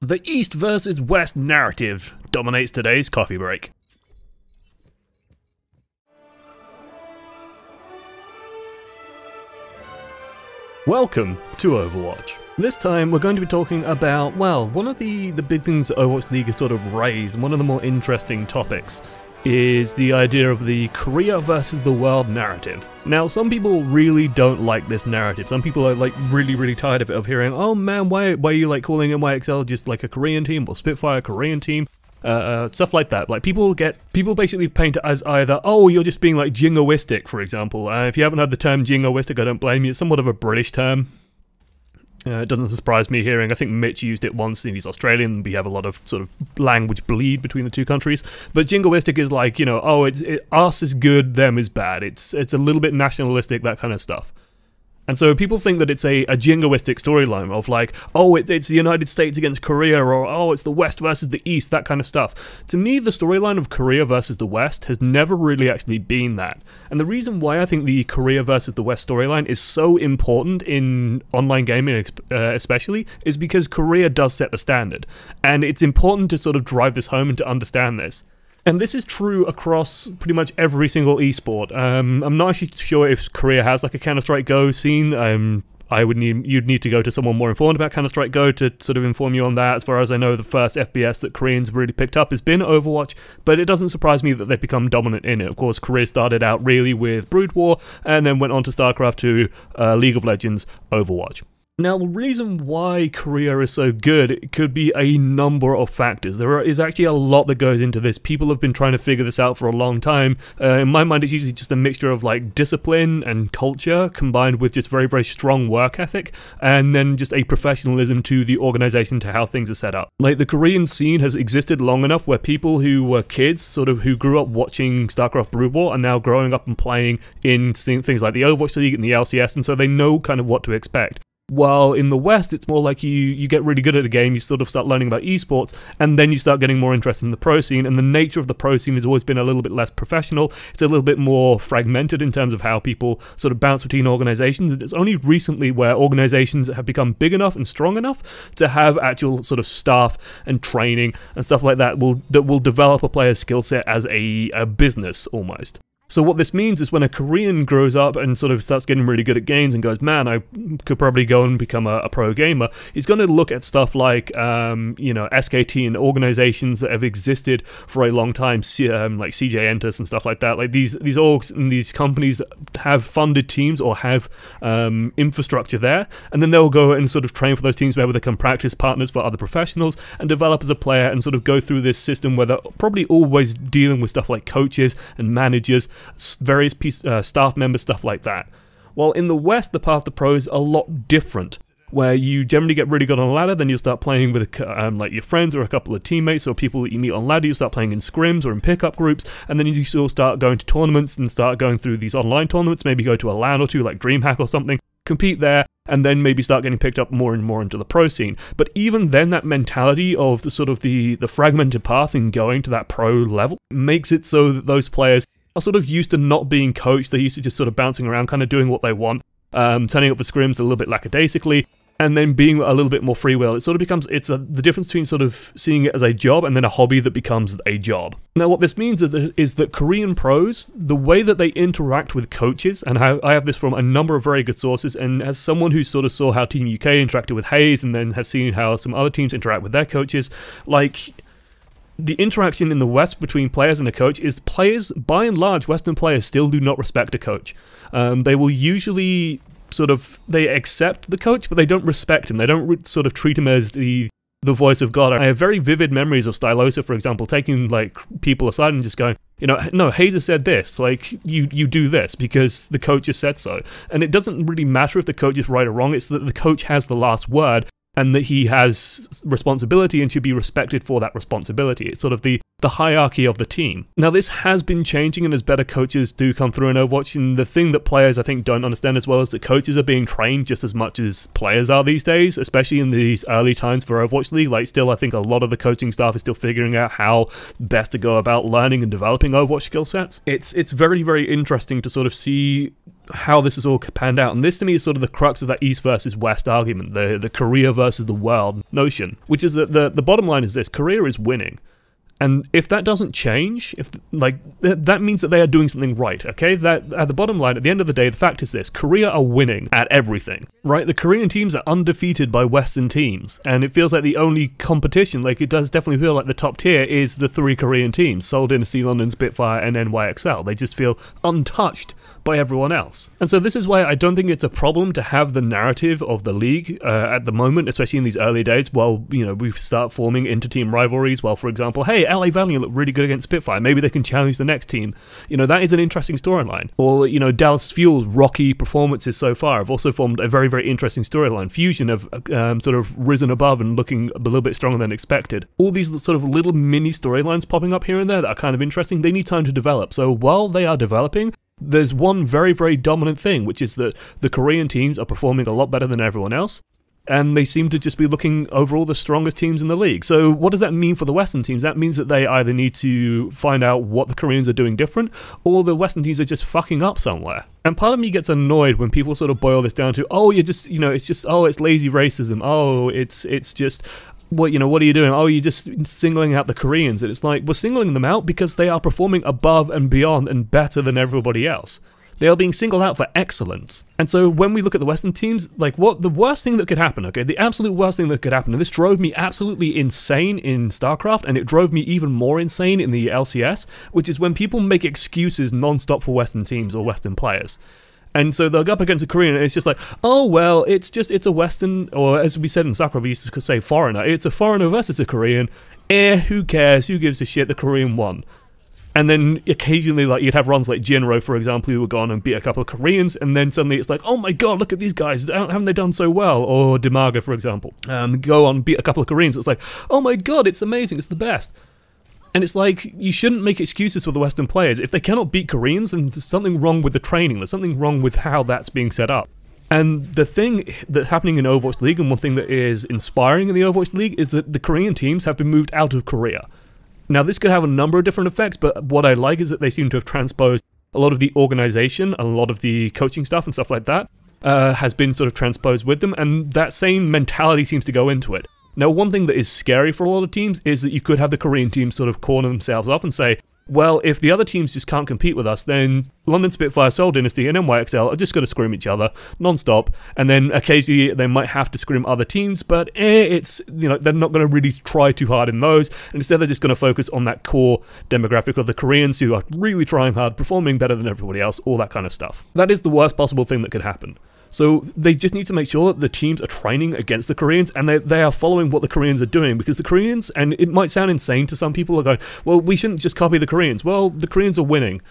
The East versus West narrative dominates today's coffee break. Welcome to Overwatch. This time we're going to be talking about, well, one of the big things that Overwatch League has sort of raised, and one of the more interesting topics, is the idea of the Korea versus the world narrative. Now, some people really don't like this narrative. Some people are like really tired of hearing, oh man, why are you like calling NYXL just like a Korean team, or Spitfire a Korean team? Stuff like that. Like people basically paint it as either, oh, you're just being like jingoistic, for example. If you haven't heard the term jingoistic, I don't blame you. It's somewhat of a British term. It doesn't surprise me hearing, I think Mitch used it once, and he's Australian, we have a lot of sort of language bleed between the two countries, but jingoistic is like, you know, oh, us is good, them is bad, it's a little bit nationalistic, that kind of stuff. And so people think that it's a jingoistic storyline of like, oh, it's the United States against Korea, or oh, it's the West versus the East, that kind of stuff. To me, the storyline of Korea versus the West has never really actually been that. And the reason why I think the Korea versus the West storyline is so important in online gaming especially, is because Korea does set the standard. And it's important to sort of drive this home and to understand this. And this is true across pretty much every single esport. I'm not actually sure if Korea has like a Counter-Strike Go scene. You'd need to go to someone more informed about Counter-Strike Go to sort of inform you on that. As far as I know, the first FPS that Koreans really picked up has been Overwatch, but it doesn't surprise me that they've become dominant in it. Of course, Korea started out really with Brood War, and then went on to StarCraft to League of Legends, Overwatch. Now, the reason why Korea is so good, it could be a number of factors. There is actually a lot that goes into this. People have been trying to figure this out for a long time. In my mind, it's usually just a mixture of like discipline and culture combined with just very strong work ethic, and then just a professionalism to the organization, to how things are set up. Like, the Korean scene has existed long enough where people who were kids, sort of who grew up watching StarCraft Brood War, are now growing up and playing in things like the Overwatch League and the LCS, and so they know kind of what to expect. While in the West, it's more like you get really good at a game, you sort of start learning about esports, and then you start getting more interested in the pro scene, and the nature of the pro scene has always been a little bit less professional. It's a little bit more fragmented in terms of how people sort of bounce between organizations. It's only recently where organizations have become big enough and strong enough to have actual sort of staff and training and stuff like that that will develop a player's skill set as a business almost. So what this means is when a Korean grows up and sort of starts getting really good at games and goes, man, I could probably go and become a pro gamer, he's going to look at stuff like, you know, SKT and organizations that have existed for a long time, like CJ Entus and stuff like that. Like these orgs and these companies that have funded teams or have infrastructure there, and then they'll go and sort of train for those teams where they become practice partners for other professionals and develop as a player and sort of go through this system where they're probably always dealing with stuff like coaches and managers, various staff members, stuff like that. While in the West, the path to pro is a lot different, where you generally get really good on a ladder, then you'll start playing with like your friends or a couple of teammates or people that you meet on ladder. You'll start playing in scrims or in pickup groups, and then you still start going to tournaments and start going through these online tournaments, maybe go to a LAN or two like DreamHack or something, compete there, and then maybe start getting picked up more and more into the pro scene. But even then, that mentality of the sort of the fragmented path in going to that pro level makes it so that those players are sort of used to not being coached. They're used to just sort of bouncing around, kind of doing what they want, turning up for scrims a little bit lackadaisically, and then being a little bit more free will. It sort of becomes, the difference between sort of seeing it as a job and then a hobby that becomes a job. Now, what this means is that Korean pros, the way that they interact with coaches, and I have this from a number of very good sources, and as someone who sort of saw how Team UK interacted with Hayes, and then has seen how some other teams interact with their coaches, like, the interaction in the West between players and a coach is players, by and large, Western players still do not respect a coach. They will usually they accept the coach, but they don't respect him. They don't sort of treat him as the voice of God. I have very vivid memories of Stylosa, for example, taking like people aside and just going, you know, no, Hayes has said this, like, you do this because the coach has said so. And it doesn't really matter if the coach is right or wrong, it's that the coach has the last word, and that he has responsibility and should be respected for that responsibility. It's sort of the hierarchy of the team. Now, this has been changing, and as better coaches do come through in Overwatch, and the thing that players, I think, don't understand as well is that coaches are being trained just as much as players are these days, especially in these early times for Overwatch League. Like, still, I think a lot of the coaching staff is still figuring out how best to go about learning and developing Overwatch skill sets. It's very interesting to sort of see how this has all panned out. And this to me is sort of the crux of that East versus West argument, the Korea versus the world notion, which is that the bottom line is this: Korea is winning. And if that doesn't change, that means that they are doing something right, okay? That at the bottom line, at the end of the day, the fact is this: Korea are winning at everything, right? The Korean teams are undefeated by Western teams, and it feels like the only competition, like it does definitely feel like the top tier is the 3 Korean teams: Seoul Dynasty, London Spitfire, and NYXL. They just feel untouched by everyone else. And so this is why I don't think it's a problem to have the narrative of the league at the moment, especially in these early days, while, you know, we start forming inter-team rivalries. Well, for example, hey, LA Valiant look really good against Spitfire, maybe they can challenge the next team. You know, that is an interesting storyline. Or, you know, Dallas Fuel's rocky performances so far have also formed a very, very interesting storyline. Fusion have sort of risen above and looking a little bit stronger than expected. All these sort of little mini storylines popping up here and there that are kind of interesting, they need time to develop. So while they are developing, there's one very, very dominant thing, which is that the Korean teams are performing a lot better than everyone else, and they seem to just be looking overall the strongest teams in the league. So what does that mean for the Western teams? That means that they either need to find out what the Koreans are doing different, or the Western teams are just fucking up somewhere. And part of me gets annoyed when people sort of boil this down to, oh, you're just, you know, it's just, oh, it's lazy racism, oh, it's just, what, you know, what are you doing? Oh, you're just singling out the Koreans. And it's like, we're singling them out because they are performing above and beyond and better than everybody else. They are being singled out for excellence. And so when we look at the Western teams, like, what the worst thing that could happen, okay, the absolute worst thing that could happen, and this drove me absolutely insane in StarCraft, and it drove me even more insane in the LCS, which is when people make excuses non-stop for Western teams or Western players. And so they'll go up against a Korean, and it's just like, oh, well, it's a Western, or as we said in StarCraft, we used to say foreigner. It's a foreigner versus a Korean. Who cares? Who gives a shit? The Korean won. And then occasionally, like, you'd have runs like Jinro, for example, who would go on and beat a couple of Koreans, and then suddenly it's like, oh my god, look at these guys, haven't they done so well? Or Dimaga, for example, go on and beat a couple of Koreans. It's like, oh my god, it's amazing, it's the best. And it's like, you shouldn't make excuses for the Western players. If they cannot beat Koreans, then there's something wrong with the training. There's something wrong with how that's being set up. And the thing that's happening in Overwatch League, and one thing that is inspiring in the Overwatch League, is that the Korean teams have been moved out of Korea. Now, this could have a number of different effects, but what I like is that they seem to have transposed a lot of the organization, a lot of the coaching stuff and stuff like that, has been sort of transposed with them, and that same mentality seems to go into it. Now, one thing that is scary for a lot of teams is that you could have the Korean teams sort of corner themselves off and say, well, if the other teams just can't compete with us, then London Spitfire, Seoul Dynasty, and NYXL are just going to scrim each other non-stop, and then occasionally they might have to scrim other teams, but it's, you know, they're not going to really try too hard in those, and instead they're just going to focus on that core demographic of the Koreans who are really trying hard, performing better than everybody else, all that kind of stuff. That is the worst possible thing that could happen. So they just need to make sure that the teams are training against the Koreans, and they are following what the Koreans are doing, because the Koreans, and it might sound insane to some people, are going, well, we shouldn't just copy the Koreans. Well, the Koreans are winning.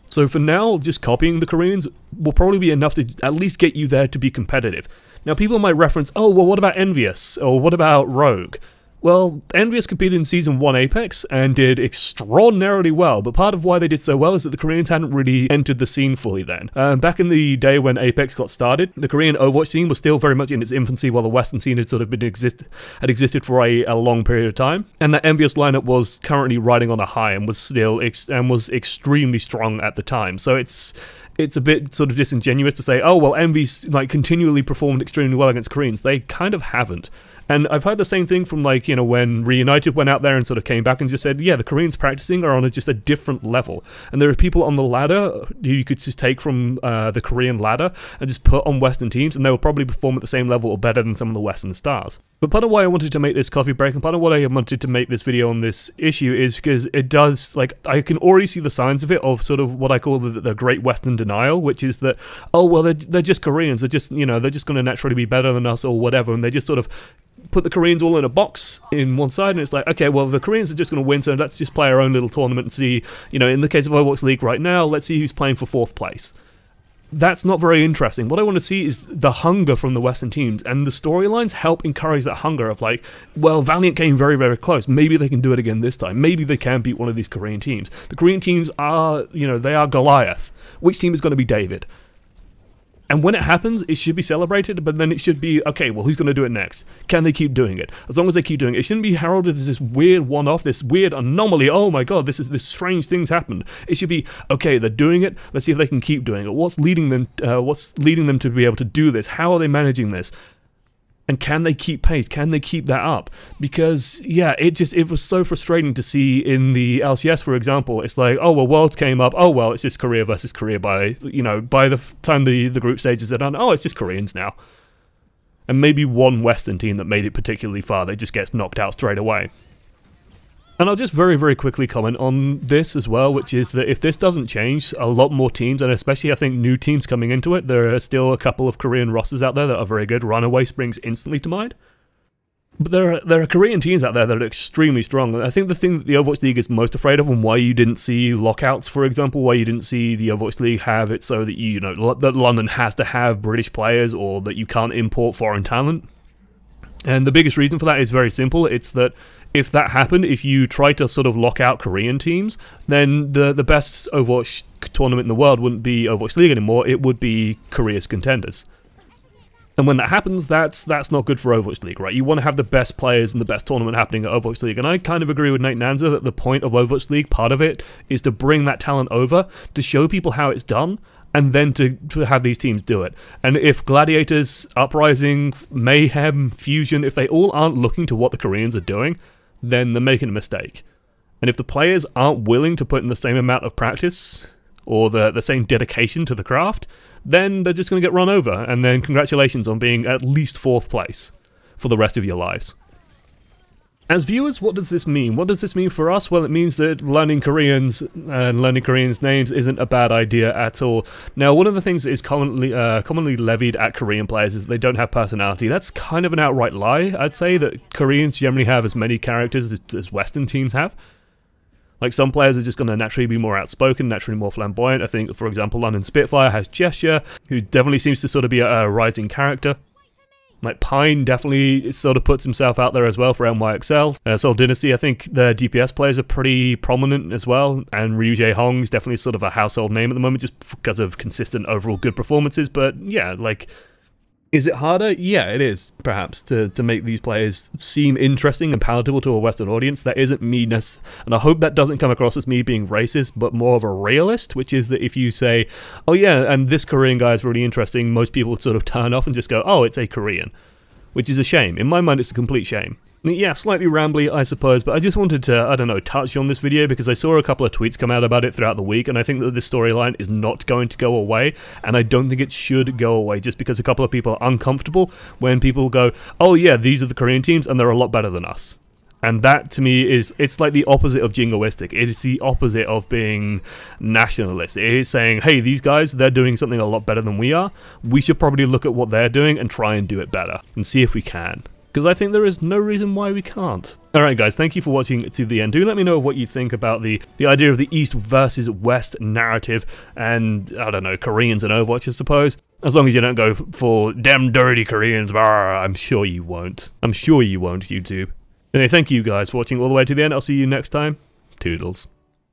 So for now, just copying the Koreans will probably be enough to at least get you there to be competitive. Now, people might reference, oh, well, what about Envious? Or what about Rogue? Well, Envious competed in Season 1 Apex and did extraordinarily well, but part of why they did so well is that the Koreans hadn't really entered the scene fully then. Back in the day when Apex got started, the Korean Overwatch scene was still very much in its infancy, while the Western scene had sort of existed for a long period of time, and that Envious lineup was currently riding on a high and was still was extremely strong at the time. So it's a bit sort of disingenuous to say, oh, well, Envy's like continually performed extremely well against Koreans. They kind of haven't. And I've heard the same thing from, like, you know, when Reunited went out there and sort of came back and just said, yeah, the Koreans practicing are on just a different level. And there are people on the ladder who you could just take from the Korean ladder and just put on Western teams, and they will probably perform at the same level or better than some of the Western stars. But part of why I wanted to make this coffee break, and part of why I wanted to make this video on this issue, is because it does, like, I can already see the signs of it, of sort of what I call the Great Western Denial, which is that, oh, well, they're just Koreans, they're just, you know, they're just going to naturally be better than us or whatever, and they just sort of put the Koreans all in a box in one side, and it's like, okay, well, the Koreans are just going to win, so let's just play our own little tournament and see, you know, in the case of Overwatch League right now, let's see who's playing for 4th place. That's not very interesting. What I want to see is the hunger from the Western teams, and the storylines help encourage that hunger of, like, well, Valiant came very, very close. Maybe they can do it again this time. Maybe they can beat one of these Korean teams. The Korean teams are, you know, they are Goliath. Which team is going to be David? And when it happens, it should be celebrated, but then it should be, okay, well, who's going to do it next? Can they keep doing it? As long as they keep doing it, it shouldn't be heralded as this weird one-off, this weird anomaly. Oh my god, this strange thing's happened. It should be, okay, they're doing it. Let's see if they can keep doing it. What's leading them to be able to do this? How are they managing this? And can they keep pace? Can they keep that up? Because, yeah, it was so frustrating to see in the LCS, for example. It's like, oh, well, Worlds came up. Oh, well, it's just Korea versus Korea by the time the group stages are done. Oh, it's just Koreans now. And maybe one Western team that made it particularly far, they just gets knocked out straight away. And I'll just very, very quickly comment on this as well, which is that if this doesn't change, a lot more teams, and especially I think new teams coming into it, there are still a couple of Korean rosters out there that are very good. Runaway springs instantly to mind. But there are Korean teams out there that are extremely strong. I think the thing that the Overwatch League is most afraid of, and why you didn't see lockouts, for example, why you didn't see the Overwatch League have it so that that London has to have British players, or that you can't import foreign talent. And the biggest reason for that is very simple. It's that if that happened, if you try to sort of lock out Korean teams, then the best Overwatch tournament in the world wouldn't be Overwatch League anymore, it would be Korea's contenders. And when that happens, that's not good for Overwatch League, right? You want to have the best players and the best tournament happening at Overwatch League. And I kind of agree with Nate Nanza that the point of Overwatch League, part of it, is to bring that talent over, to show people how it's done, and then to have these teams do it. And if Gladiators, Uprising, Mayhem, Fusion, if they all aren't looking to what the Koreans are doing, then they're making a mistake. And if the players aren't willing to put in the same amount of practice, or the same dedication to the craft, then they're just going to get run over, and then congratulations on being at least 4th place for the rest of your lives. As viewers, what does this mean? What does this mean for us? Well, it means that learning Koreans and learning Koreans' names isn't a bad idea at all. Now, one of the things that is commonly levied at Korean players is they don't have personality. That's kind of an outright lie. I'd say that Koreans generally have as many characters as Western teams have. Like, some players are just going to naturally be more outspoken, naturally more flamboyant. I think, for example, London Spitfire has Gesture, who definitely seems to sort of be a rising character. Like, Pine definitely sort of puts himself out there as well for NYXL. Seoul Dynasty, I think their DPS players are pretty prominent as well, and Ryu Jae Hong is definitely sort of a household name at the moment just because of consistent overall good performances. But yeah, like, is it harder? Yeah, it is, perhaps, to make these players seem interesting and palatable to a Western audience. That isn't meanness, and I hope that doesn't come across as me being racist, but more of a realist, which is that if you say, oh yeah, and this Korean guy is really interesting, most people would sort of turn off and just go, oh, it's a Korean, which is a shame. In my mind, it's a complete shame. Yeah, slightly rambly, I suppose, but I just wanted to, I don't know, touch on this video because I saw a couple of tweets come out about it throughout the week, and I think that this storyline is not going to go away, and I don't think it should go away just because a couple of people are uncomfortable when people go, oh yeah, these are the Korean teams, and they're a lot better than us. And that, to me, it's like the opposite of jingoistic. It is the opposite of being nationalist. It is saying, hey, these guys, they're doing something a lot better than we are. We should probably look at what they're doing and try and do it better, and see if we can. Because I think there is no reason why we can't. Alright guys, thank you for watching to the end. Do let me know what you think about the idea of the East versus West narrative, and, I don't know, Koreans and Overwatch, I suppose. As long as you don't go for damn dirty Koreans, I'm sure you won't. I'm sure you won't, YouTube. Anyway, thank you guys for watching all the way to the end. I'll see you next time. Toodles.